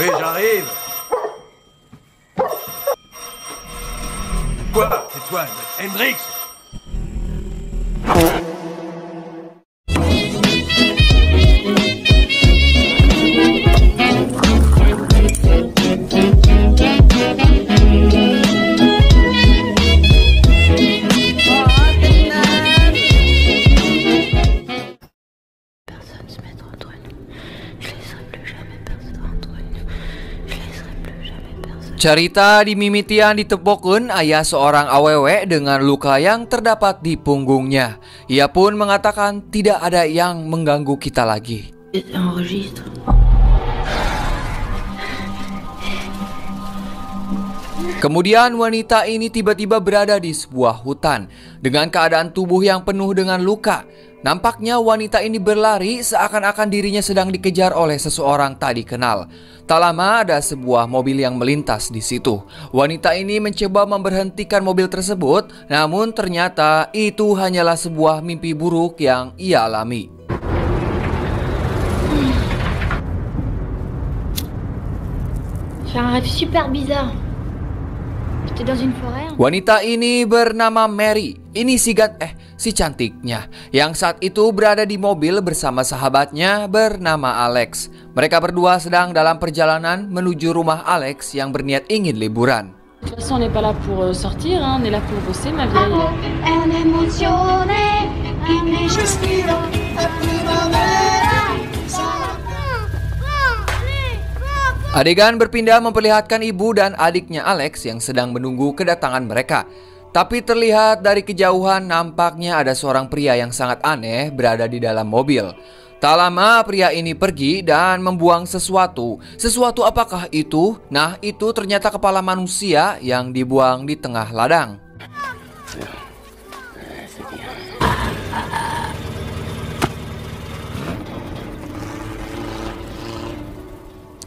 Oui, j'arrive. Quoi? C'est toi, Hendrix? Personne se mettre entre nous. Je laisserai plus jamais personne entre nous. Je laisserai plus jamais personne. Cerita di mimitian ditepokeun aya seorang awewe dengan luka yang terdapat di punggungnya. Ia pun mengatakan tidak ada yang mengganggu kita lagi. Enregistre. Kemudian wanita ini tiba-tiba berada di sebuah hutan dengan keadaan tubuh yang penuh dengan luka. Nampaknya wanita ini berlari seakan-akan dirinya sedang dikejar oleh seseorang tak dikenal. Tak lama ada sebuah mobil yang melintas di situ. Wanita ini mencoba memberhentikan mobil tersebut, namun ternyata itu hanyalah sebuah mimpi buruk yang ia alami. J'ai un rêve super bizarre. J'étais dans une forêt. Wanita ini bernama Mary. Ini si cantiknya yang saat itu berada di mobil bersama sahabatnya bernama Alex. Mereka berdua sedang dalam perjalanan menuju rumah Alex yang berniat ingin liburan. De toute façon, on n'est pas là pour sortir, hein, on est là pour bosser, ma vieille. Adegan berpindah memperlihatkan ibu dan adiknya Alex yang sedang menunggu kedatangan mereka. Tapi terlihat dari kejauhan nampaknya ada seorang pria yang sangat aneh berada di dalam mobil. Tak lama pria ini pergi dan membuang sesuatu. Sesuatu apakah itu? Nah, itu ternyata kepala manusia yang dibuang di tengah ladang.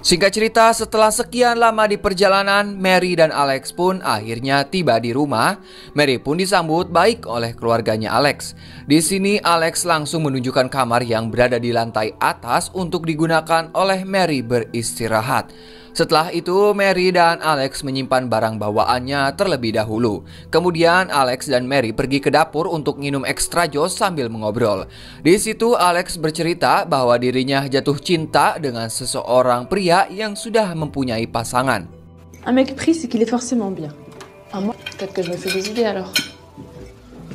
Singkat cerita, setelah sekian lama di perjalanan, Mary dan Alex pun akhirnya tiba di rumah. Mary pun disambut baik oleh keluarganya Alex. Di sini Alex langsung menunjukkan kamar yang berada di lantai atas untuk digunakan oleh Mary beristirahat. Setelah itu, Mary dan Alex menyimpan barang bawaannya terlebih dahulu. Kemudian Alex dan Mary pergi ke dapur untuk minum extra jos sambil mengobrol. Di situ Alex bercerita bahwa dirinya jatuh cinta dengan seseorang pria yang sudah mempunyai pasangan. Un mec pris, c'est qu'il est forcément bien. Ah, moi, peut-être que je me fais des idées alors.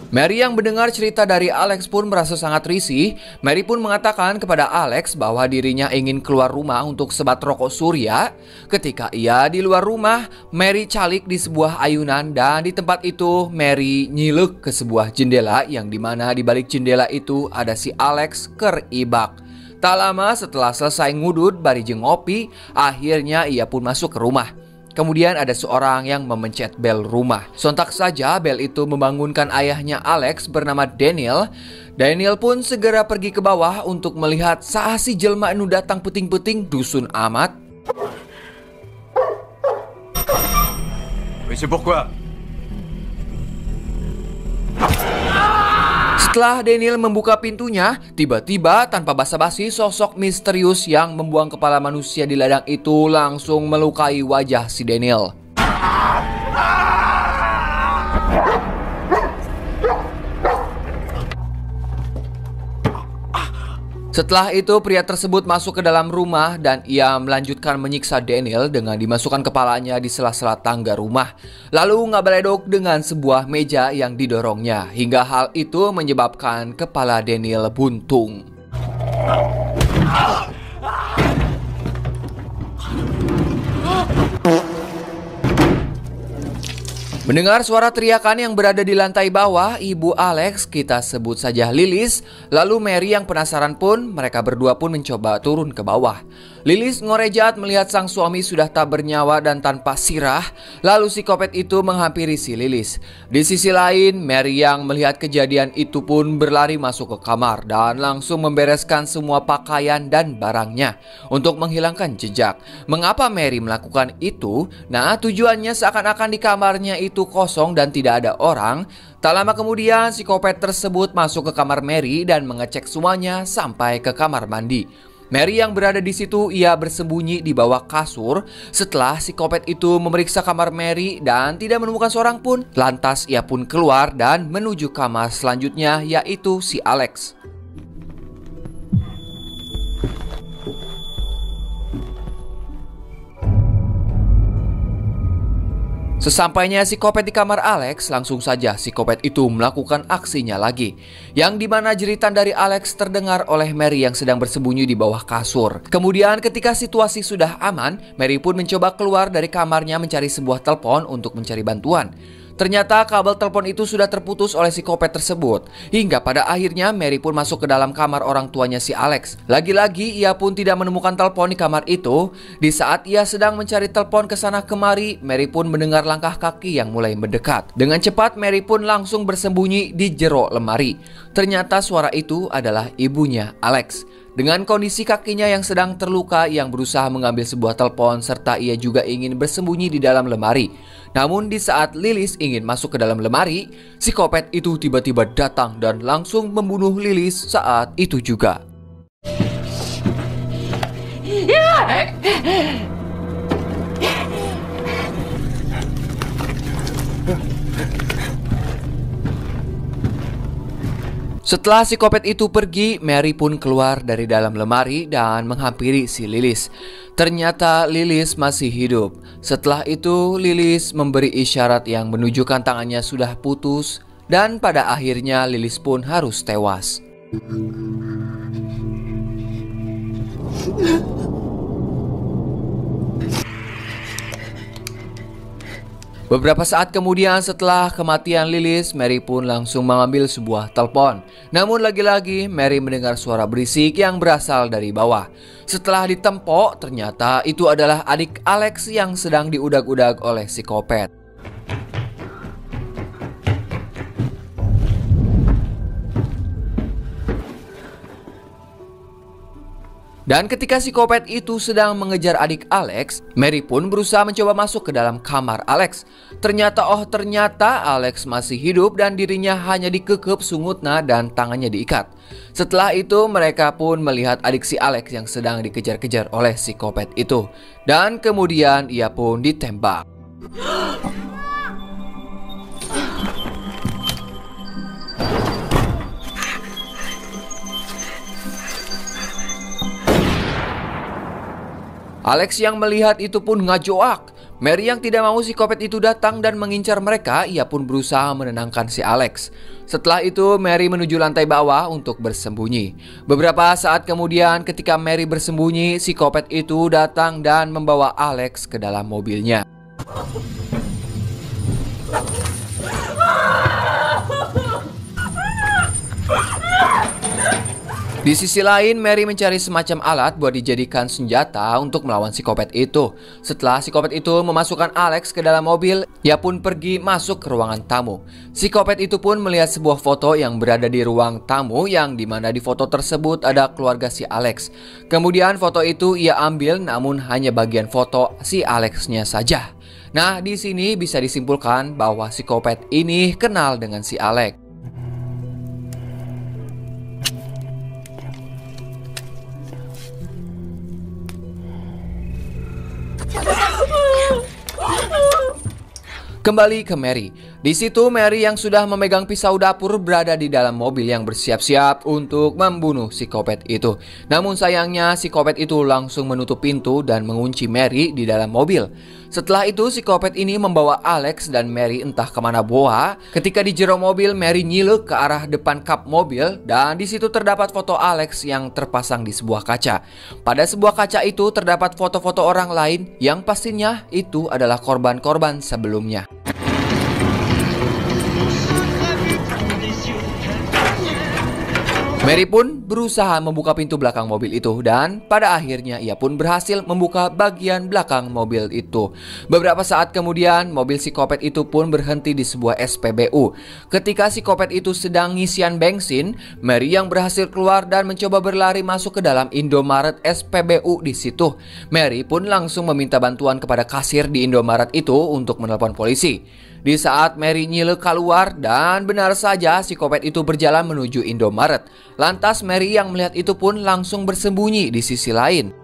Mary yang mendengar cerita dari Alex pun merasa sangat risih. Mary pun mengatakan kepada Alex bahwa dirinya ingin keluar rumah untuk sebat rokok surya. Ketika ia di luar rumah, Mary calik di sebuah ayunan dan di tempat itu Mary nyilek ke sebuah jendela yang dimana di balik jendela itu ada si Alex keribak. Tak lama setelah selesai ngudut bari jeung ngopi, akhirnya ia pun masuk ke rumah. Kemudian ada seorang yang memencet bel rumah. Sontak saja bel itu membangunkan ayahnya Alex bernama Daniel. Daniel pun segera pergi ke bawah untuk melihat saha si jelma nu datang puting-puting dusun amat. Oui, c'est pourquoi? Setelah Daniel membuka pintunya, tiba-tiba tanpa basa-basi sosok misterius yang membuang kepala manusia di ladang itu langsung melukai wajah si Daniel. Setelah itu pria tersebut masuk ke dalam rumah dan ia melanjutkan menyiksa Daniel dengan dimasukkan kepalanya di sela-sela tangga rumah. Lalu ngabaledok dengan sebuah meja yang didorongnya hingga hal itu menyebabkan kepala Daniel buntung. Mendengar suara teriakan yang berada di lantai bawah, ibu Alex, kita sebut saja Lilis, lalu Mary yang penasaran pun, mereka berdua pun mencoba turun ke bawah. Lilis ngorejat melihat sang suami sudah tak bernyawa dan tanpa sirah, lalu si kopet itu menghampiri si Lilis. Di sisi lain, Mary yang melihat kejadian itu pun berlari masuk ke kamar dan langsung membereskan semua pakaian dan barangnya untuk menghilangkan jejak. Mengapa Mary melakukan itu? Nah, tujuannya seakan-akan di kamarnya itu kosong dan tidak ada orang. Tak lama kemudian si kopet tersebut masuk ke kamar Mary dan mengecek semuanya sampai ke kamar mandi. Mary yang berada di situ, ia bersembunyi di bawah kasur setelah psikopat itu memeriksa kamar Mary dan tidak menemukan seorang pun. Lantas ia pun keluar dan menuju kamar selanjutnya, yaitu si Alex. Sesampainya psikopat di kamar Alex, langsung saja psikopat itu melakukan aksinya lagi. Yang dimana jeritan dari Alex terdengar oleh Mary yang sedang bersembunyi di bawah kasur. Kemudian ketika situasi sudah aman, Mary pun mencoba keluar dari kamarnya mencari sebuah telepon untuk mencari bantuan. Ternyata kabel telepon itu sudah terputus oleh psikopat tersebut. Hingga pada akhirnya Mary pun masuk ke dalam kamar orang tuanya si Alex. Lagi-lagi ia pun tidak menemukan telepon di kamar itu. Di saat ia sedang mencari telepon ke sana kemari, Mary pun mendengar langkah kaki yang mulai mendekat. Dengan cepat Mary pun langsung bersembunyi di jero lemari. Ternyata suara itu adalah ibunya Alex. Dengan kondisi kakinya yang sedang terluka, yang berusaha mengambil sebuah telepon serta ia juga ingin bersembunyi di dalam lemari. Namun di saat Lilis ingin masuk ke dalam lemari, psikopat itu tiba-tiba datang dan langsung membunuh Lilis saat itu juga. Setelah psikopat itu pergi, Mary pun keluar dari dalam lemari dan menghampiri si Lilis. Ternyata Lilis masih hidup. Setelah itu Lilis memberi isyarat yang menunjukkan tangannya sudah putus, dan pada akhirnya Lilis pun harus tewas. Beberapa saat kemudian setelah kematian Lilis, Mary pun langsung mengambil sebuah telepon. Namun lagi-lagi Mary mendengar suara berisik yang berasal dari bawah. Setelah ditempok, ternyata itu adalah adik Alex yang sedang diudag-udag oleh psikopat. Dan ketika psikopat itu sedang mengejar adik Alex, Mary pun berusaha mencoba masuk ke dalam kamar Alex. Ternyata Alex masih hidup dan dirinya hanya dikekep sungutnya dan tangannya diikat. Setelah itu mereka pun melihat adik si Alex yang sedang dikejar-kejar oleh psikopat itu. Dan kemudian ia pun ditembak. Alex yang melihat itu pun ngajoak. Mary yang tidak mau psikopat itu datang dan mengincar mereka, ia pun berusaha menenangkan si Alex. Setelah itu Mary menuju lantai bawah untuk bersembunyi. Beberapa saat kemudian ketika Mary bersembunyi, psikopat itu datang dan membawa Alex ke dalam mobilnya. Di sisi lain, Mary mencari semacam alat buat dijadikan senjata untuk melawan psikopat itu. Setelah psikopat itu memasukkan Alex ke dalam mobil, ia pun pergi masuk ke ruangan tamu. Psikopat itu pun melihat sebuah foto yang berada di ruang tamu, yang dimana di foto tersebut ada keluarga si Alex. Kemudian foto itu ia ambil, namun hanya bagian foto si Alexnya saja. Nah, di sini bisa disimpulkan bahwa psikopat ini kenal dengan si Alex. Kembali ke Mary. Di situ Mary yang sudah memegang pisau dapur berada di dalam mobil yang bersiap-siap untuk membunuh psikopat itu. Namun sayangnya psikopat itu langsung menutup pintu dan mengunci Mary di dalam mobil. Setelah itu psikopat ini membawa Alex dan Mary entah kemana boa. Ketika di jero mobil, Mary nyilek ke arah depan kap mobil dan di situ terdapat foto Alex yang terpasang di sebuah kaca. Pada sebuah kaca itu terdapat foto-foto orang lain yang pastinya itu adalah korban-korban sebelumnya. Mary pun berusaha membuka pintu belakang mobil itu dan pada akhirnya ia pun berhasil membuka bagian belakang mobil itu. Beberapa saat kemudian mobil psikopat itu pun berhenti di sebuah SPBU. Ketika psikopat itu sedang ngisian bensin, Mary yang berhasil keluar dan mencoba berlari masuk ke dalam Indomaret SPBU di situ. Mary pun langsung meminta bantuan kepada kasir di Indomaret itu untuk menelpon polisi. Di saat Mary nyilek keluar dan benar saja psikopat itu berjalan menuju Indomaret. Lantas Mary yang melihat itu pun langsung bersembunyi di sisi lain.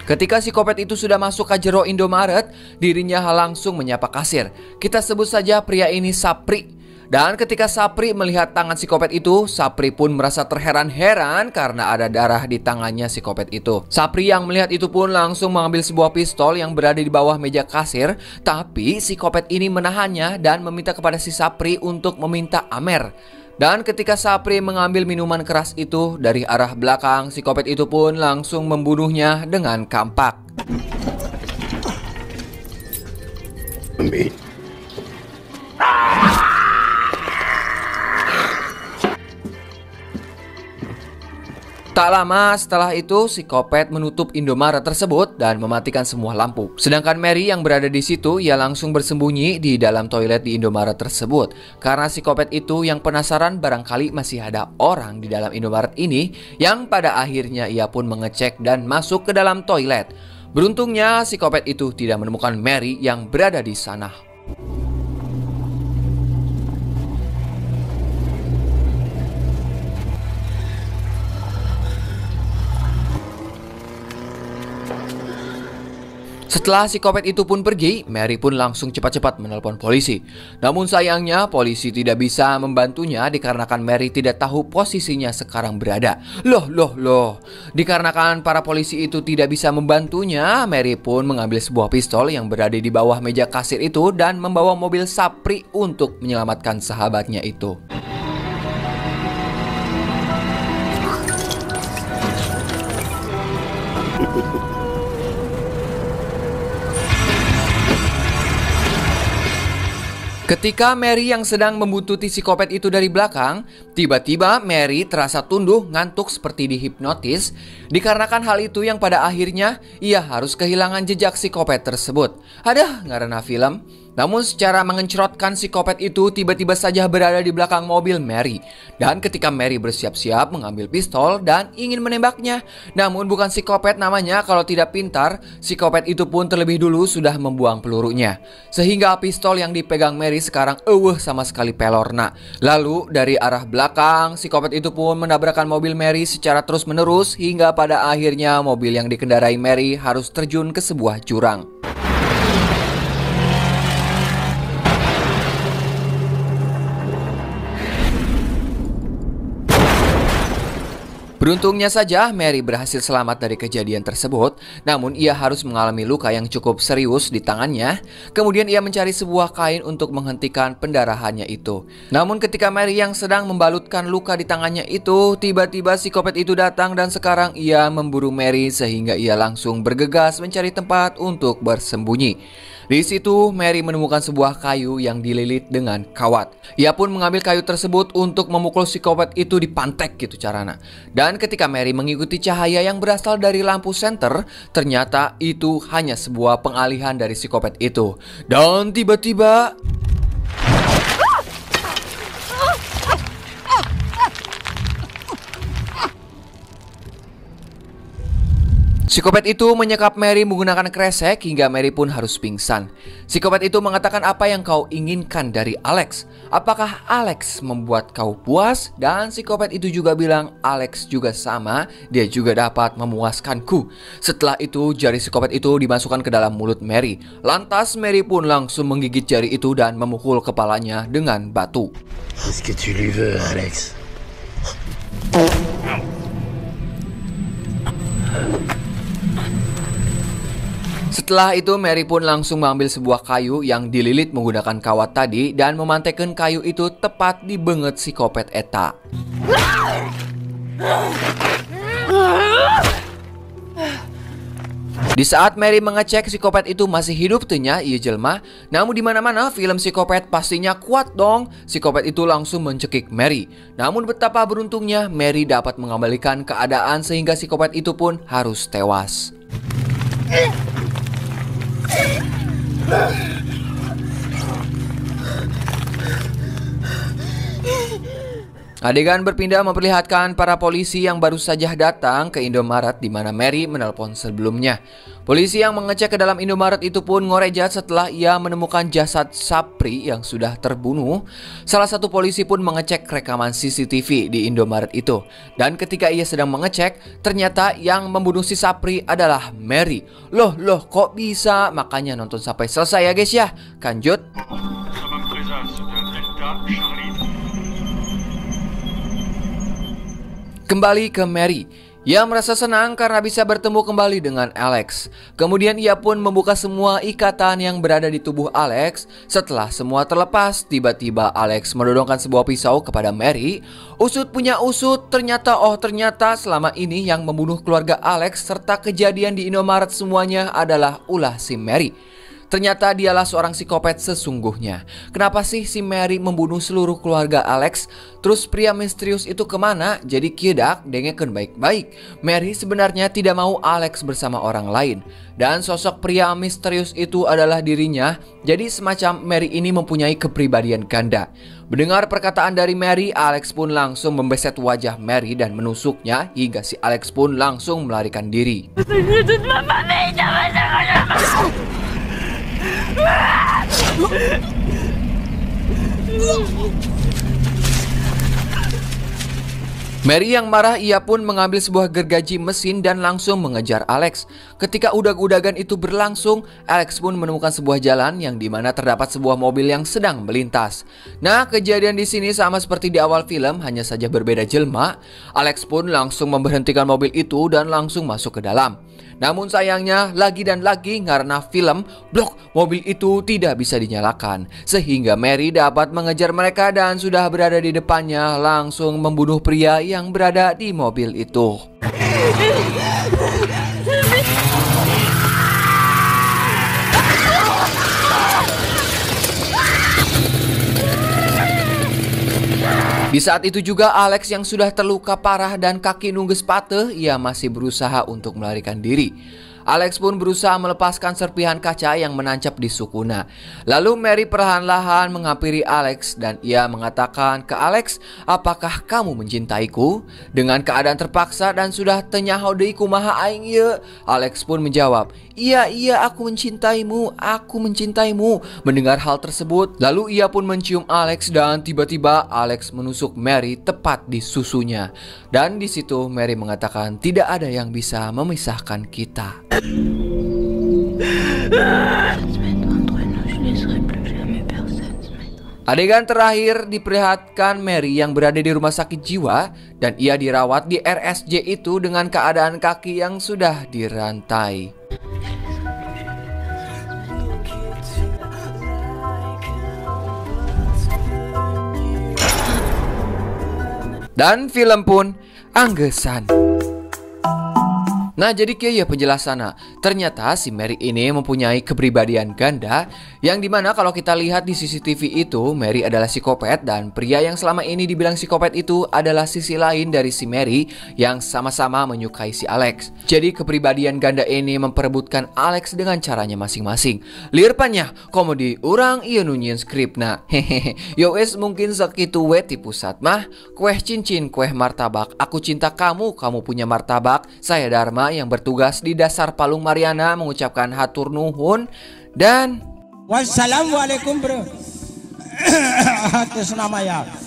Ketika psikopat itu sudah masuk ke jero Indomaret, dirinya langsung menyapa kasir. Kita sebut saja pria ini Sapri. Dan ketika Sapri melihat tangan psikopat itu, Sapri pun merasa terheran-heran karena ada darah di tangannya psikopat itu. Sapri yang melihat itu pun langsung mengambil sebuah pistol yang berada di bawah meja kasir. Tapi psikopat ini menahannya dan meminta kepada si Sapri untuk meminta Amer. Dan ketika Sapri mengambil minuman keras itu dari arah belakang, psikopat itu pun langsung membunuhnya dengan kampak. Tak lama setelah itu, psikopat menutup Indomaret tersebut dan mematikan semua lampu. Sedangkan Mary yang berada di situ, ia langsung bersembunyi di dalam toilet di Indomaret tersebut. Karena psikopat itu yang penasaran barangkali masih ada orang di dalam Indomaret ini, yang pada akhirnya ia pun mengecek dan masuk ke dalam toilet. Beruntungnya, psikopat itu tidak menemukan Mary yang berada di sana. Setelah psikopat itu pun pergi, Mary pun langsung cepat-cepat menelpon polisi. Namun sayangnya polisi tidak bisa membantunya dikarenakan Mary tidak tahu posisinya sekarang berada. Loh. Dikarenakan para polisi itu tidak bisa membantunya, Mary pun mengambil sebuah pistol yang berada di bawah meja kasir itu dan membawa mobil Sapri untuk menyelamatkan sahabatnya itu. Ketika Mary yang sedang membuntuti psikopat itu dari belakang, tiba-tiba Mary terasa tunduk ngantuk seperti dihipnotis. Dikarenakan hal itu yang pada akhirnya ia harus kehilangan jejak psikopat tersebut. Aduh, ngarana film. Namun secara mengencrotkan psikopat itu tiba-tiba saja berada di belakang mobil Mary. Dan ketika Mary bersiap-siap mengambil pistol dan ingin menembaknya, namun bukan psikopat namanya kalau tidak pintar, psikopat itu pun terlebih dulu sudah membuang pelurunya. Sehingga pistol yang dipegang Mary sekarang sama sekali pelorna. Lalu dari arah belakang, psikopat itu pun menabrakkan mobil Mary secara terus-menerus hingga pada akhirnya mobil yang dikendarai Mary harus terjun ke sebuah jurang. Beruntungnya saja Mary berhasil selamat dari kejadian tersebut, namun ia harus mengalami luka yang cukup serius di tangannya. Kemudian ia mencari sebuah kain untuk menghentikan pendarahannya itu. Namun ketika Mary yang sedang membalutkan luka di tangannya itu, tiba-tiba psikopat itu datang dan sekarang ia memburu Mary sehingga ia langsung bergegas mencari tempat untuk bersembunyi. Di situ Mary menemukan sebuah kayu yang dililit dengan kawat. Ia pun mengambil kayu tersebut untuk memukul psikopat itu di pantek gitu caranya. Dan ketika Mary mengikuti cahaya yang berasal dari lampu senter, ternyata itu hanya sebuah pengalihan dari psikopat itu. Dan tiba-tiba psikopat itu menyekap Mary menggunakan kresek hingga Mary pun harus pingsan. Psikopat itu mengatakan apa yang kau inginkan dari Alex. Apakah Alex membuat kau puas? Dan psikopat itu juga bilang Alex juga sama, dia juga dapat memuaskanku. Setelah itu jari psikopat itu dimasukkan ke dalam mulut Mary. Lantas Mary pun langsung menggigit jari itu dan memukul kepalanya dengan batu. Est-ce que tu lui veux, Alex? Setelah itu Mary pun langsung mengambil sebuah kayu yang dililit menggunakan kawat tadi dan memantekkan kayu itu tepat di benget psikopat eta. Di saat Mary mengecek psikopat itu masih hidup tenya iya jelma, namun di mana-mana film psikopat pastinya kuat dong. Psikopat itu langsung mencekik Mary. Namun betapa beruntungnya Mary dapat mengembalikan keadaan sehingga psikopat itu pun harus tewas. Adegan berpindah memperlihatkan para polisi yang baru saja datang ke Indomaret di mana Mary menelpon sebelumnya. Polisi yang mengecek ke dalam Indomaret itu pun ngorejat setelah ia menemukan jasad Sapri yang sudah terbunuh. Salah satu polisi pun mengecek rekaman CCTV di Indomaret itu. Dan ketika ia sedang mengecek, ternyata yang membunuh si Sapri adalah Mary. Loh kok bisa? Makanya nonton sampai selesai ya guys ya. Lanjut. Kembali ke Mary. Ia merasa senang karena bisa bertemu kembali dengan Alex. Kemudian ia pun membuka semua ikatan yang berada di tubuh Alex. Setelah semua terlepas, tiba-tiba Alex menodongkan sebuah pisau kepada Mary. Usut punya usut, ternyata selama ini yang membunuh keluarga Alex serta kejadian di Indomaret semuanya adalah ulah si Mary. Ternyata dialah seorang psikopat sesungguhnya. Kenapa sih si Mary membunuh seluruh keluarga Alex? Terus pria misterius itu kemana? Jadi kiedak dengekeun baik-baik. Mary sebenarnya tidak mau Alex bersama orang lain. Dan sosok pria misterius itu adalah dirinya. Jadi semacam Mary ini mempunyai kepribadian ganda. Mendengar perkataan dari Mary, Alex pun langsung membeset wajah Mary dan menusuknya hingga si Alex pun langsung melarikan diri. Mary yang marah, ia pun mengambil sebuah gergaji mesin dan langsung mengejar Alex. Ketika udag-udagan itu berlangsung, Alex pun menemukan sebuah jalan yang dimana terdapat sebuah mobil yang sedang melintas. Nah, kejadian di sini sama seperti di awal film, hanya saja berbeda jelma. Alex pun langsung memberhentikan mobil itu dan langsung masuk ke dalam. Namun sayangnya lagi dan lagi karena film blok mobil itu tidak bisa dinyalakan. Sehingga Mary dapat mengejar mereka dan sudah berada di depannya langsung membunuh pria yang berada di mobil itu. Di saat itu juga Alex yang sudah terluka parah dan kaki nungges patah, ia masih berusaha untuk melarikan diri. Alex pun berusaha melepaskan serpihan kaca yang menancap di sukuna. Lalu Mary perlahan-lahan menghampiri Alex dan ia mengatakan ke Alex, "Apakah kamu mencintaiku?" Dengan keadaan terpaksa dan sudah tenyaho deui kumaha aing ieu, Alex pun menjawab, Iya, aku mencintaimu. Mendengar hal tersebut, lalu ia pun mencium Alex dan tiba-tiba Alex menusuk Mary tepat di susunya. Dan di situ Mary mengatakan tidak ada yang bisa memisahkan kita. Adegan terakhir diperlihatkan Mary yang berada di rumah sakit jiwa dan ia dirawat di RSJ itu dengan keadaan kaki yang sudah dirantai. Dan film pun anggesan. Nah, jadi kieu ya penjelasanna. Ternyata si Mary ini mempunyai kepribadian ganda yang dimana kalau kita lihat di CCTV itu Mary adalah psikopat dan pria yang selama ini dibilang psikopat itu adalah sisi lain dari si Mary yang sama-sama menyukai si Alex. Jadi kepribadian ganda ini memperebutkan Alex dengan caranya masing-masing. Lirpannya komedi urang ieu nu nyieun skripna. Hehehe. Yo wes mungkin sakitu we ti pusat mah. Kueh cincin, kueh martabak. Aku cinta kamu, kamu punya martabak. Saya Dharma yang bertugas di dasar Palung Mariana mengucapkan hatur nuhun dan wassalamualaikum bro. Atas nama ya.